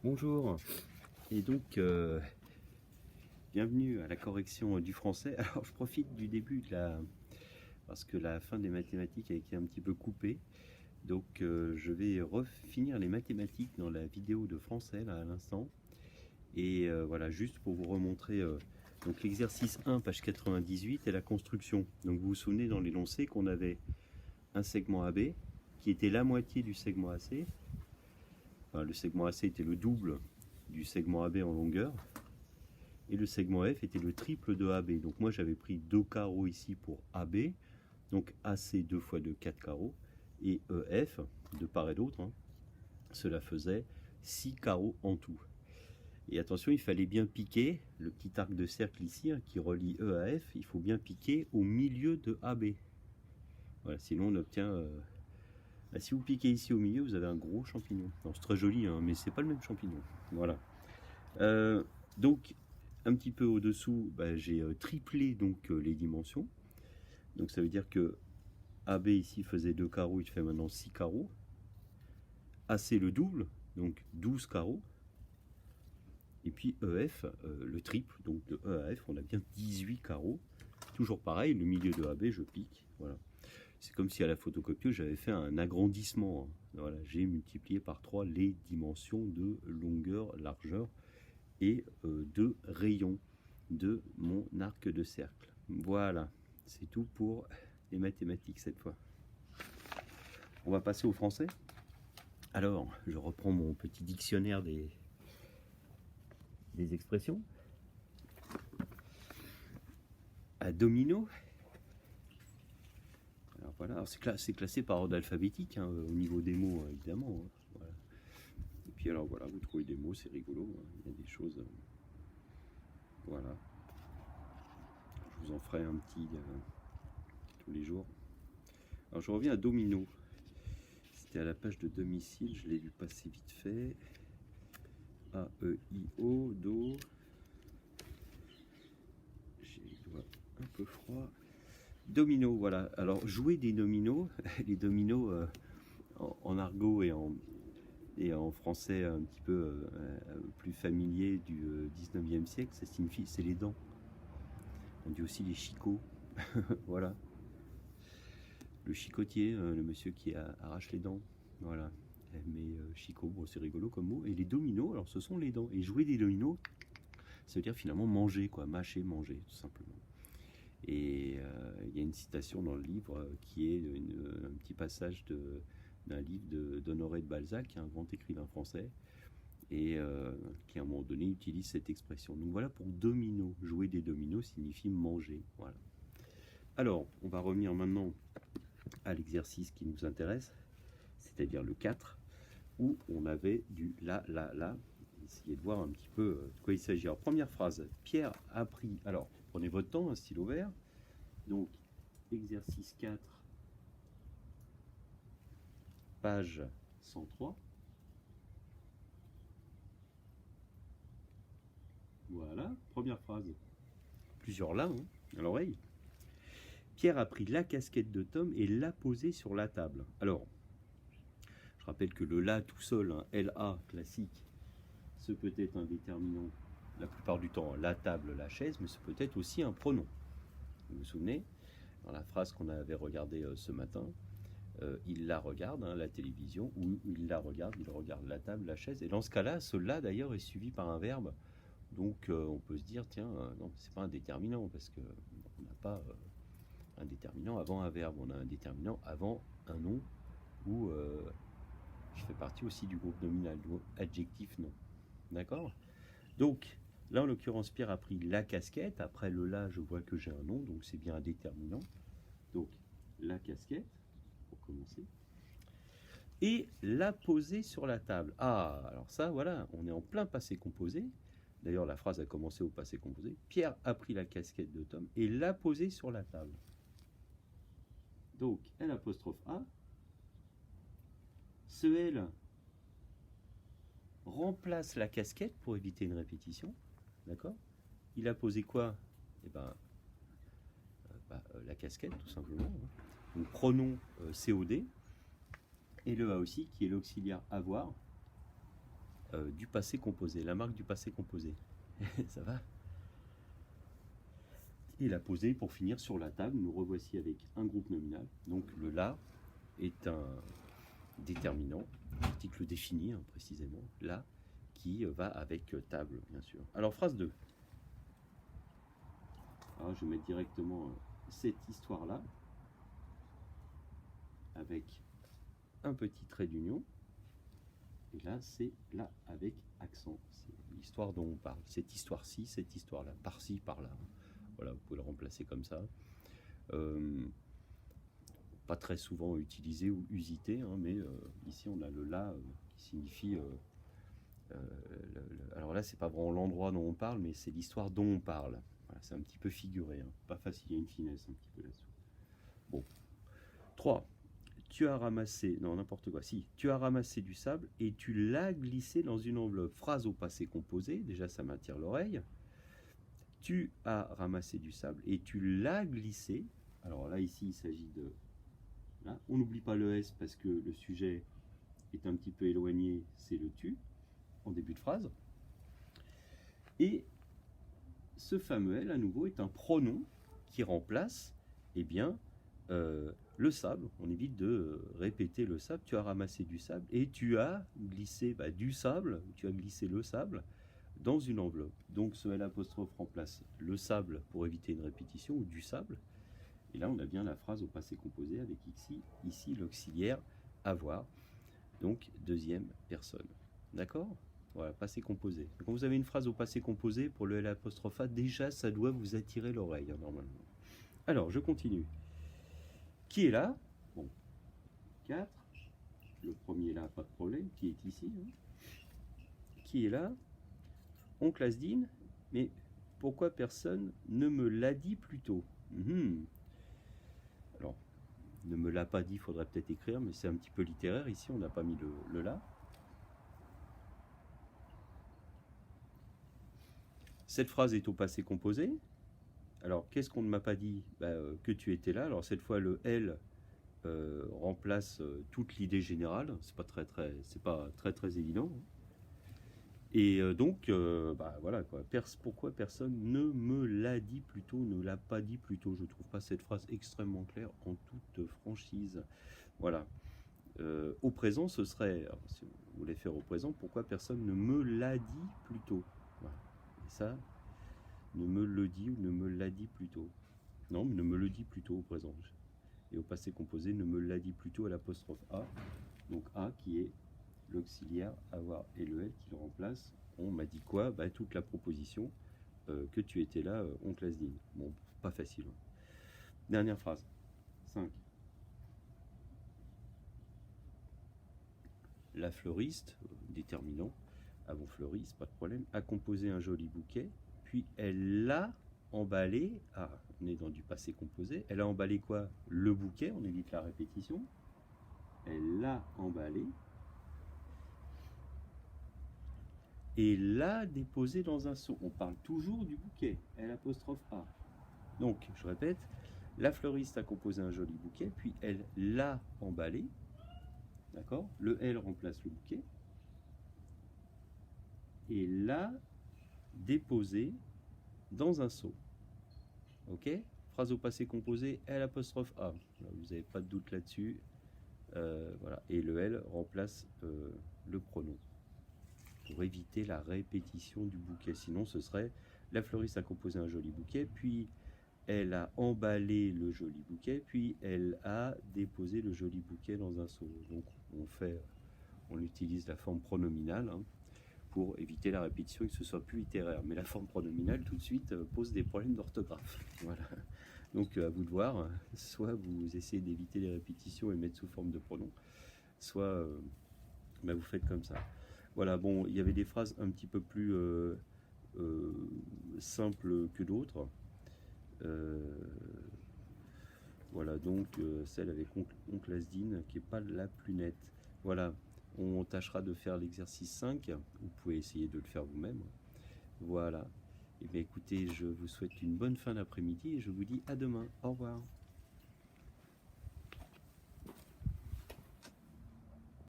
Bonjour, et donc bienvenue à la correction du français. Alors je profite du début parce que la fin des mathématiques a été un petit peu coupée, donc je vais refinir les mathématiques dans la vidéo de français là à l'instant. Et voilà, juste pour vous remontrer donc l'exercice 1, page 98, et la construction. Donc vous vous souvenez dans l'énoncé qu'on avait un segment AB qui était la moitié du segment AC. Enfin, le segment AC était le double du segment AB en longueur, et le segment F était le triple de AB. Donc moi j'avais pris 2 carreaux ici pour AB, donc AC 2 fois 2, 4 carreaux, et EF, de part et d'autre, hein, cela faisait 6 carreaux en tout. Et attention, il fallait bien piquer le petit arc de cercle ici, hein, qui relie E à F, il faut bien piquer au milieu de AB. Voilà, sinon on obtient... si vous piquez ici au milieu, vous avez un gros champignon. C'est très joli, hein, mais c'est pas le même champignon. Voilà. Donc, un petit peu au-dessous, j'ai triplé donc les dimensions. Donc ça veut dire que AB ici faisait 2 carreaux, il fait maintenant 6 carreaux. AC le double, donc 12 carreaux. Et puis EF, le triple, donc de E à F, on a bien 18 carreaux. Toujours pareil, le milieu de AB, je pique. Voilà. C'est comme si à la photocopieuse, j'avais fait un agrandissement. Hein. Voilà, j'ai multiplié par 3 les dimensions de longueur, largeur et de rayon de mon arc de cercle. Voilà, c'est tout pour les mathématiques cette fois. On va passer au français. Alors, je reprends mon petit dictionnaire des expressions. À domino. Alors voilà, c'est classé par ordre alphabétique, hein, au niveau des mots, évidemment. Hein, voilà. Et puis alors voilà, vous trouvez des mots, c'est rigolo. Hein, il y a des choses. Voilà. Je vous en ferai un petit tous les jours. Alors je reviens à domino. C'était à la page de domicile, je l'ai vu passer vite fait. A-E-I-O, Do. J'ai les doigts un peu froids. Domino, voilà. Alors, jouer des dominos, les dominos en argot et en français un petit peu plus familier du 19e siècle, ça signifie c'est les dents. On dit aussi les chicots. Voilà. Le chicotier, le monsieur qui arrache les dents. Voilà. Mais chicot, bon, c'est rigolo comme mot. Et les dominos, alors ce sont les dents. Et jouer des dominos, ça veut dire finalement manger, quoi, mâcher, manger, tout simplement. Et il y a une citation dans le livre qui est un petit passage d'un livre d'Honoré de Balzac, un grand écrivain français, et qui à un moment donné utilise cette expression. Donc voilà pour domino. Jouer des dominos signifie manger. Voilà. Alors, on va revenir maintenant à l'exercice qui nous intéresse, c'est-à-dire le 4, où on avait du la. Essayez de voir un petit peu de quoi il s'agit. Alors, première phrase, Pierre a pris... Alors, prenez votre temps, un stylo vert. Donc, exercice 4, page 103. Voilà, première phrase. Plusieurs là, hein, à l'oreille. Pierre a pris la casquette de Tom et l'a posée sur la table. Alors, je rappelle que le la tout seul, hein, LA classique, ce peut être un déterminant, la plupart du temps, la table, la chaise, mais ce peut être aussi un pronom. Vous vous souvenez, dans la phrase qu'on avait regardée ce matin, il la regarde, hein, la télévision, ou il la regarde, il regarde la table, la chaise. Et dans ce cas-là, ce là d'ailleurs est suivi par un verbe. Donc on peut se dire, tiens, non, c'est pas un déterminant, parce qu'on n'a pas un déterminant avant un verbe, on a un déterminant avant un nom, ou je fais partie aussi du groupe nominal, du adjectif non. D'accord? Donc, là en l'occurrence, Pierre a pris la casquette. Après le là, je vois que j'ai un nom, donc c'est bien un déterminant. Donc, la casquette, pour commencer. Et l'a posée sur la table. Ah, alors ça, voilà, on est en plein passé composé. D'ailleurs, la phrase a commencé au passé composé. Pierre a pris la casquette de Tom et l'a posée sur la table. Donc, L', A. Ce L remplace la casquette pour éviter une répétition. D'accord? Il a posé quoi? Eh ben, la casquette, tout simplement. Donc, pronom COD. Et le A aussi, qui est l'auxiliaire avoir. du passé composé, la marque du passé composé. Ça va? Et la poser pour finir sur la table. Nous revoici avec un groupe nominal. Donc le là est un déterminant, article défini précisément, là, qui va avec table, bien sûr. Alors phrase 2. Alors je vais mettre directement cette histoire-là, avec un petit trait d'union. Et là, c'est là avec accent. C'est l'histoire dont on parle. Cette histoire-ci, cette histoire-là. Par-ci, par-là. Voilà, vous pouvez le remplacer comme ça. Pas très souvent utilisé ou usité, hein, mais ici on a le là qui signifie... alors là, c'est pas vraiment l'endroit dont on parle, mais c'est l'histoire dont on parle. Voilà, c'est un petit peu figuré. Hein. Pas facile, il y a une finesse un petit peu là-dessous. Bon. 3. Tu as ramassé, non n'importe quoi, si, tu as ramassé du sable et tu l'as glissé dans une enveloppe. Phrase au passé composé, déjà ça m'attire l'oreille. Tu as ramassé du sable et tu l'as glissé. Alors là, ici, il s'agit de... Là. On n'oublie pas le S parce que le sujet est un petit peu éloigné, c'est le tu, en début de phrase. Et ce fameux L, à nouveau, est un pronom qui remplace, eh bien, le sable. On évite de répéter le sable. Tu as ramassé du sable et tu as glissé du sable, tu as glissé le sable dans une enveloppe. Donc ce L' remplace le sable pour éviter une répétition, ou du sable. Et là on a bien la phrase au passé composé avec ici l'auxiliaire avoir. Donc deuxième personne. D'accord? Voilà, passé composé. Quand vous avez une phrase au passé composé pour le L', déjà ça doit vous attirer l'oreille normalement. Alors je continue. Qui est là? Bon, 4. Le premier là, pas de problème, qui est ici. Hein. Qui est là? Oncle Asdine, mais pourquoi personne ne me l'a dit plus tôt? Alors, ne me l'a pas dit, il faudrait peut-être écrire, mais c'est un petit peu littéraire. Ici, on n'a pas mis le là. Cette phrase est au passé composé. Alors, qu'est-ce qu'on ne m'a pas dit? Que tu étais là. Alors, cette fois, le L remplace toute l'idée générale. C'est pas très évident. Et donc, voilà quoi. Pourquoi personne ne me l'a dit plus tôt, ne l'a pas dit plus tôt? Je trouve pas cette phrase extrêmement claire en toute franchise. Voilà. Au présent, ce serait, alors, si vous voulez faire au présent, pourquoi personne ne me l'a dit plus tôt? Voilà. Et ça, ne me le dit ou ne me l'a dit plus tôt. Non, ne me le dit plus tôt au présent. Et au passé composé, ne me l'a dit plus tôt à l'apostrophe A. Donc A qui est l'auxiliaire avoir et le L qui le remplace. On m'a dit quoi? Toute la proposition que tu étais là, oncle Asdine. Bon, pas facile. Hein. Dernière phrase. 5. La fleuriste, déterminant, avant fleuriste, pas de problème, a composé un joli bouquet, puis elle l'a emballé. Ah, on est dans du passé composé. Elle a emballé quoi? Le bouquet, on évite la répétition. Elle l'a emballé. Et l'a déposé dans un seau. On parle toujours du bouquet, L''A. Donc, je répète, la fleuriste a composé un joli bouquet, puis elle l'a emballé. D'accord? Le L remplace le bouquet. Et l'a déposé dans un seau. Ok? Phrase au passé composé, L''A. Vous n'avez pas de doute là-dessus. Voilà. Et le L remplace le pronom. Pour éviter la répétition du bouquet. Sinon, ce serait la fleuriste a composé un joli bouquet, puis elle a emballé le joli bouquet, puis elle a déposé le joli bouquet dans un seau. Donc, on utilise la forme pronominale pour éviter la répétition et que ce soit plus littéraire. Mais la forme pronominale, tout de suite, pose des problèmes d'orthographe. Voilà. Donc, à vous de voir. Soit vous essayez d'éviter les répétitions et mettre sous forme de pronom, soit vous faites comme ça. Voilà, bon, il y avait des phrases un petit peu plus simples que d'autres. Voilà, donc celle avec oncle Asdine qui n'est pas la plus nette. Voilà, on tâchera de faire l'exercice 5. Vous pouvez essayer de le faire vous-même. Voilà. Et bien écoutez, je vous souhaite une bonne fin d'après-midi et je vous dis à demain. Au revoir.